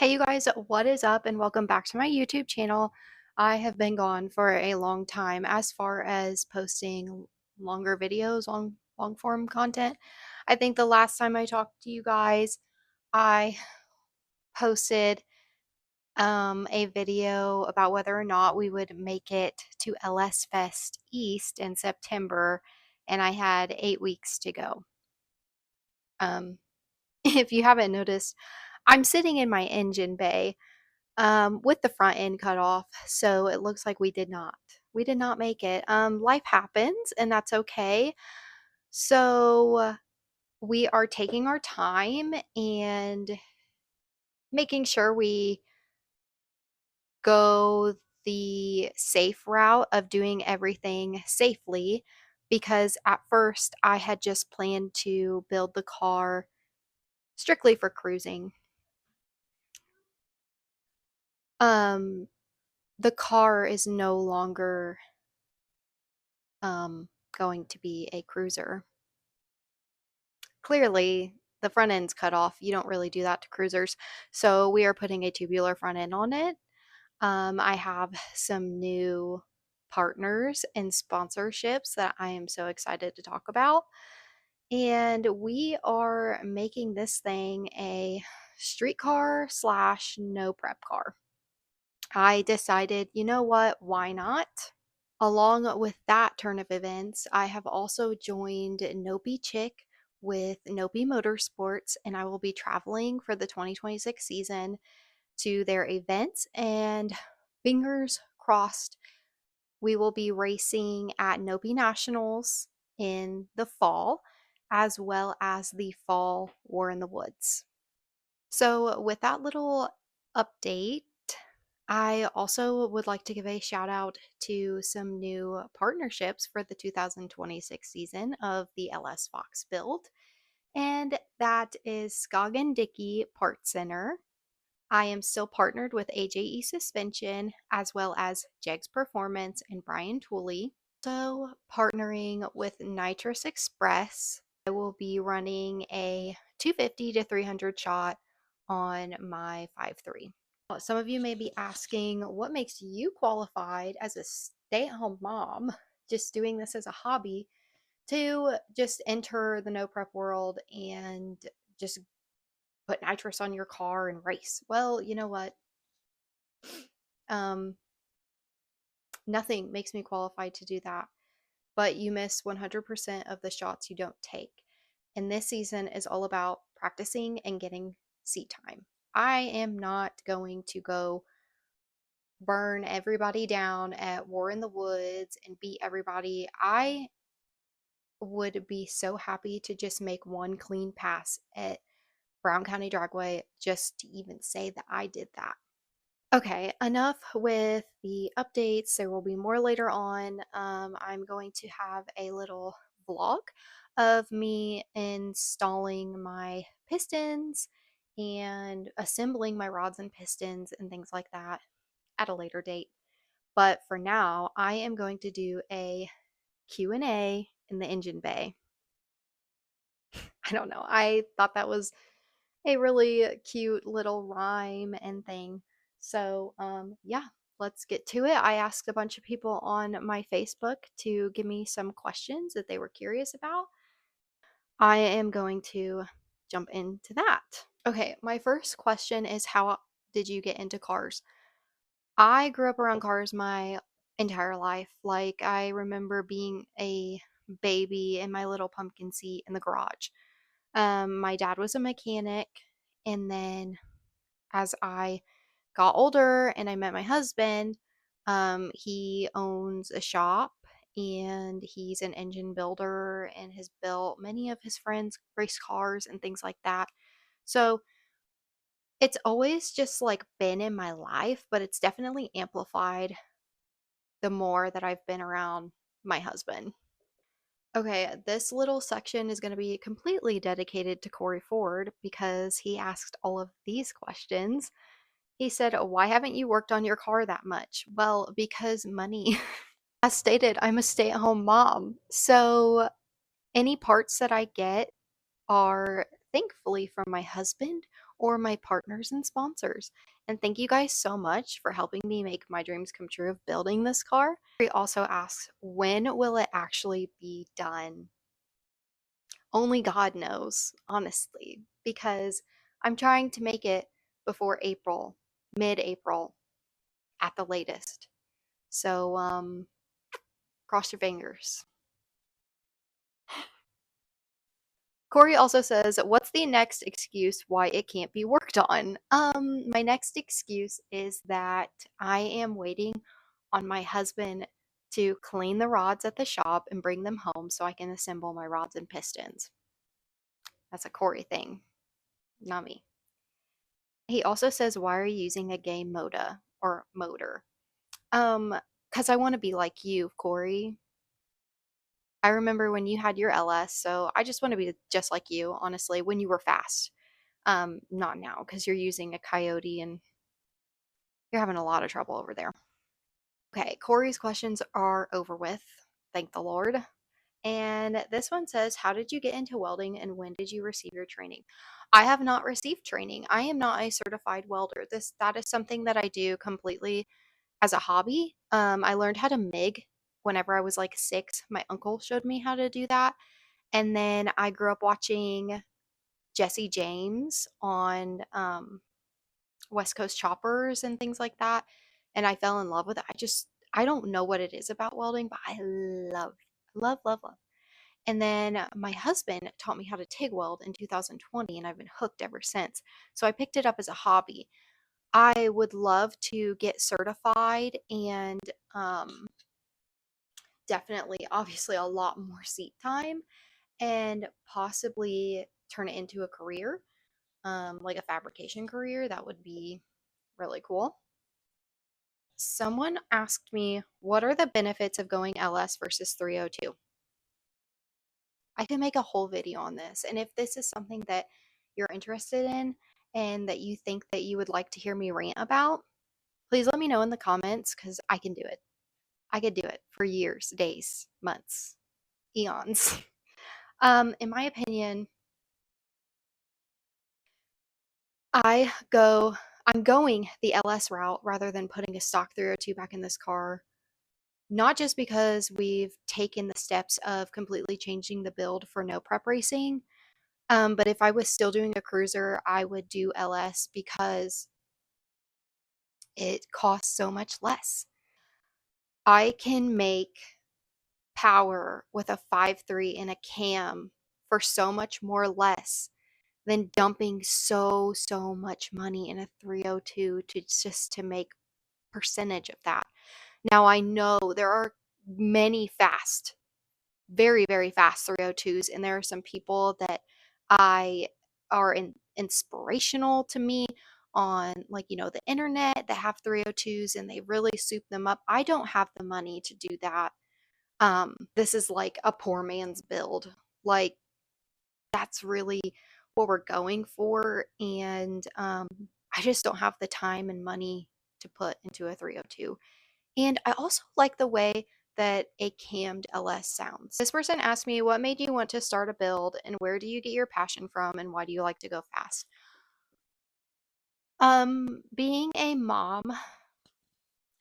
Hey you guys, what is up and welcome back to my YouTube channel. I have been gone for a long time as far as posting longer videos on long form content. I think the last time I talked to you guys, I posted a video about whether or not we would make it to LS Fest East in September, and I had 8 weeks to go. If you haven't noticed, I'm sitting in my engine bay with the front end cut off, so it looks like we did not make it. Life happens and that's okay. So we are taking our time and making sure we go the safe route of doing everything safely, because at first I had just planned to build the car strictly for cruising. um the car is no longer going to be a cruiser. Clearly, the front end's cut off. You don't really do that to cruisers. So we are putting a tubular front end on it. I have some new partners and sponsorships that I am so excited to talk about. And we are making this thing a street car slash no prep car. I decided, you know what, why not? Along with that turn of events, I have also joined Nopi Chick with Nopi Motorsports, and I will be traveling for the 2026 season to their events. And fingers crossed, we will be racing at Nopi Nationals in the fall, as well as the fall War in the Woods. So, with that little update, I also would like to give a shout out to some new partnerships for the 2026 season of the LS Fox build, and that is Scoggin Dickey Part Center. I am still partnered with AJE Suspension as well as JEGS Performance and Brian Tooley. So, partnering with Nitrous Express, I will be running a 250 to 300 shot on my 5.3. Some of you may be asking, what makes you qualified as a stay-at-home mom, just doing this as a hobby, to just enter the no prep world and just put nitrous on your car and race? Well, you know what? Um, Nothing makes me qualified to do that, but you miss 100% of the shots you don't take. And this season is all about practicing and getting seat time. I am not going to go burn everybody down at War in the Woods and beat everybody. I would be so happy to just make one clean pass at Brown County Dragway just to even say that I did that. Okay, enough with the updates. There will be more later on. I'm going to have a little vlog of me installing my pistons and assembling my rods and pistons and things like that at a later date. But for now, I am going to do a Q&A in the engine bay. I don't know. I thought that was a really cute little rhyme and thing. So, yeah, let's get to it. I asked a bunch of people on my Facebook to give me some questions that they were curious about. I am going to jump into that. Okay, my first question is, how did you get into cars? I grew up around cars my entire life. Like, I remember being a baby in my little pumpkin seat in the garage. My dad was a mechanic, and then as I got older and I met my husband, he owns a shop and he's an engine builder and has built many of his friends' race cars and things like that. So it's always just like been in my life, but it's definitely amplified the more that I've been around my husband. Okay, this little section is going to be completely dedicated to Corey Ford because he asked all of these questions. He said, "Why haven't you worked on your car that much?" Well, because money. As stated, I'm a stay at home mom. So any parts that I get are thankfully from my husband or my partners and sponsors. And thank you guys so much for helping me make my dreams come true of building this car. He also asks, when will it actually be done? Only God knows, honestly, because I'm trying to make it before April, mid-April at the latest. So, cross your fingers. Corey also says, what's the next excuse why it can't be worked on? My next excuse is that I am waiting on my husband to clean the rods at the shop and bring them home so I can assemble my rods and pistons. That's a Corey thing, not me. He also says, why are you using a gay motor? Because I want to be like you, Corey. I remember when you had your LS, so I just want to be just like you, honestly, when you were fast. Not now, because you're using a Coyote and you're having a lot of trouble over there. Okay, Corey's questions are over with. Thank the Lord. And this one says, how did you get into welding and when did you receive your training? I have not received training. I am not a certified welder. That is something that I do completely as a hobby. I learned how to MIG whenever I was like 6. My uncle showed me how to do that. And then I grew up watching Jesse James on West Coast Choppers and things like that. And I fell in love with it. I don't know what it is about welding, but I love, love, love, love. And then my husband taught me how to TIG weld in 2020, and I've been hooked ever since. So I picked it up as a hobby. I would love to get certified and definitely, obviously, a lot more seat time and possibly turn it into a career, like a fabrication career. That would be really cool. Someone asked me, what are the benefits of going LS versus 302? I could make a whole video on this. And if this is something that you're interested in and that you think that you would like to hear me rant about, please let me know in the comments because I can do it. I could do it for years, days, months, eons. In my opinion, I go I'm going the LS route rather than putting a stock 302 back in this car. Not just because we've taken the steps of completely changing the build for no prep racing, but if I was still doing a cruiser, I would do LS because it costs so much less. I can make power with a 5.3 and a cam for so much more less than dumping so much money in a 302 to make percentage of that. Now I know there are many fast, very, very fast 302s, and there are some people that I are inspirational to me on, like, the internet that have 302s and they really soup them up. I don't have the money to do that. This is like a poor man's build. Like, that's really what we're going for, and I just don't have the time and money to put into a 302. And I also like the way that a cammed LS sounds. This person asked me, what made you want to start a build and where do you get your passion from and why do you like to go fast? Being a mom,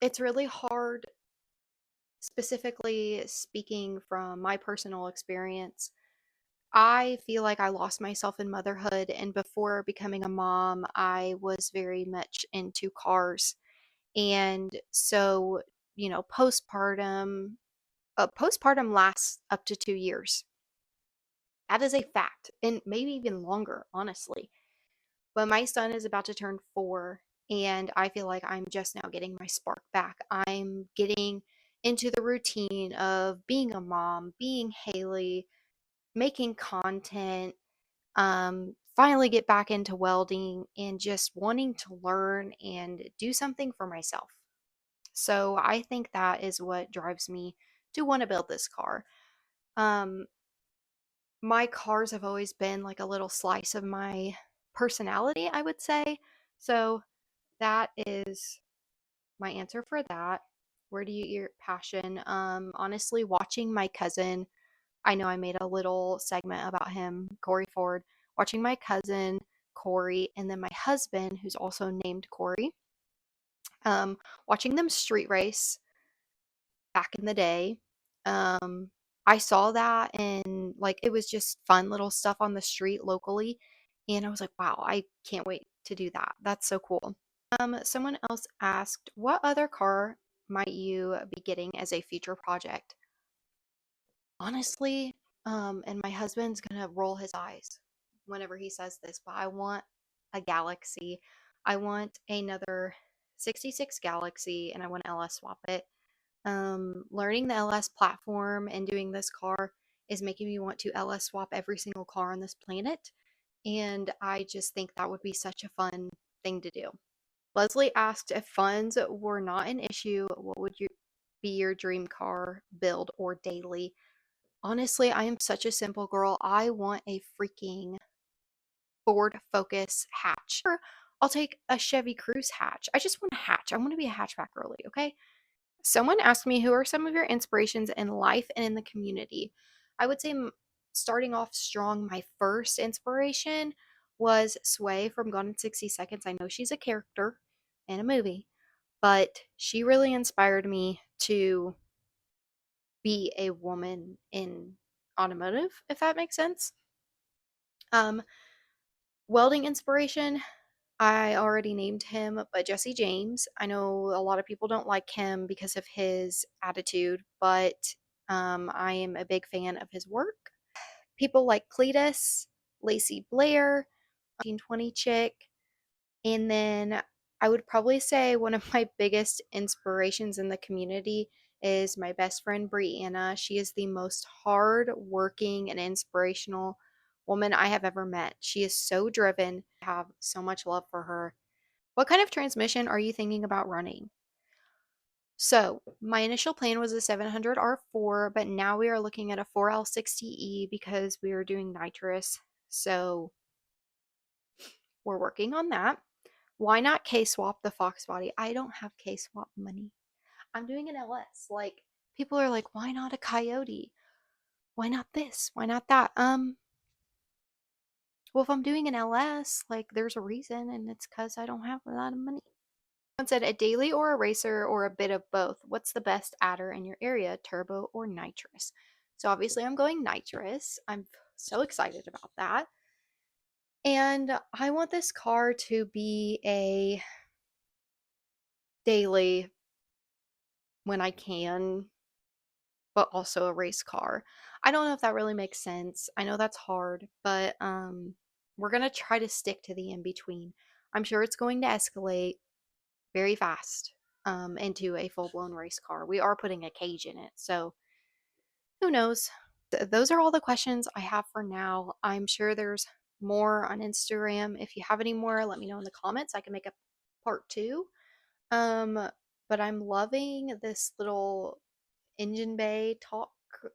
it's really hard, specifically speaking from my personal experience. I feel like I lost myself in motherhood, and before becoming a mom, I was very much into cars. And so, postpartum lasts up to 2 years. That is a fact, and maybe even longer, honestly. But my son is about to turn 4, and I feel like I'm just now getting my spark back. I'm getting into the routine of being a mom, being Haley, making content, finally get back into welding, and just wanting to learn and do something for myself. So I think that is what drives me to want to build this car. Um, my cars have always been like a little slice of my personality, I would say. So that is my answer for that. Where do you get your passion? Honestly, watching my cousin, I know I made a little segment about him, Corey Ford, watching my cousin Corey and then my husband, who's also named Corey, um, watching them street race back in the day. Um, I saw that and like it was just fun little stuff on the street locally. And I was like, wow, I can't wait to do that. That's so cool. Someone else asked, what other car might you be getting as a future project? Honestly, and my husband's gonna roll his eyes whenever he says this, but I want a Galaxy. I want another 66 Galaxy and I want to LS swap it. Learning the LS platform and doing this car is making me want to LS swap every single car on this planet. And I just think that would be such a fun thing to do. Leslie asked if funds were not an issue, what would be your dream car build or daily? Honestly, I am such a simple girl. I want a freaking Ford Focus hatch. Or I'll take a Chevy Cruze hatch. I just want a hatch. I want to be a hatchback girly, okay? Someone asked me, who are some of your inspirations in life and in the community? I would say starting off strong, my first inspiration was Sway from Gone in 60 Seconds. I know she's a character in a movie, but she really inspired me to be a woman in automotive, if that makes sense. Um, Welding inspiration, I already named him, but Jesse James. I know a lot of people don't like him because of his attitude, but I am a big fan of his work. People like Cletus, Lacey Blair, 1920 chick, and then I would probably say one of my biggest inspirations in the community is my best friend Brianna. She is the most hard working and inspirational woman I have ever met. She is so driven. I have so much love for her. What kind of transmission are you thinking about running? So, my initial plan was a 700 R4, but now we are looking at a 4L60E because we are doing nitrous. So, we're working on that. Why not K swap the foxbody? I don't have K swap money. I'm doing an LS. Like, people are like, why not a coyote? Why not this? Why not that? Well, if I'm doing an LS, like, there's a reason, and it's because I don't have a lot of money. Someone said a daily or a racer or a bit of both. What's the best adder in your area, turbo or nitrous? So obviously I'm going nitrous. I'm so excited about that. And I want this car to be a daily when I can, but also a race car. I don't know if that really makes sense. I know that's hard, but we're going to try to stick to the in between. I'm sure it's going to escalate very fast into a full-blown race car. We are putting a cage in it, so who knows? Those are all the questions I have for now. I'm sure there's more on Instagram. If you have any more, let me know in the comments. I can make a part two. But I'm loving this little engine bay talk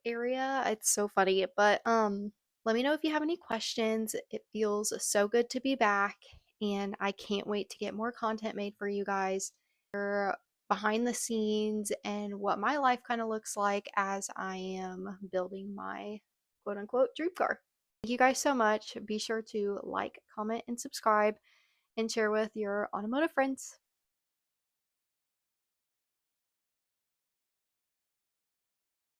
area. It's so funny. But let me know if you have any questions. It feels so good to be back, and I can't wait to get more content made for you guys. Behind the scenes and what my life kind of looks like as I am building my quote unquote dream car. Thank you guys so much. Be sure to like, comment, and subscribe and share with your automotive friends.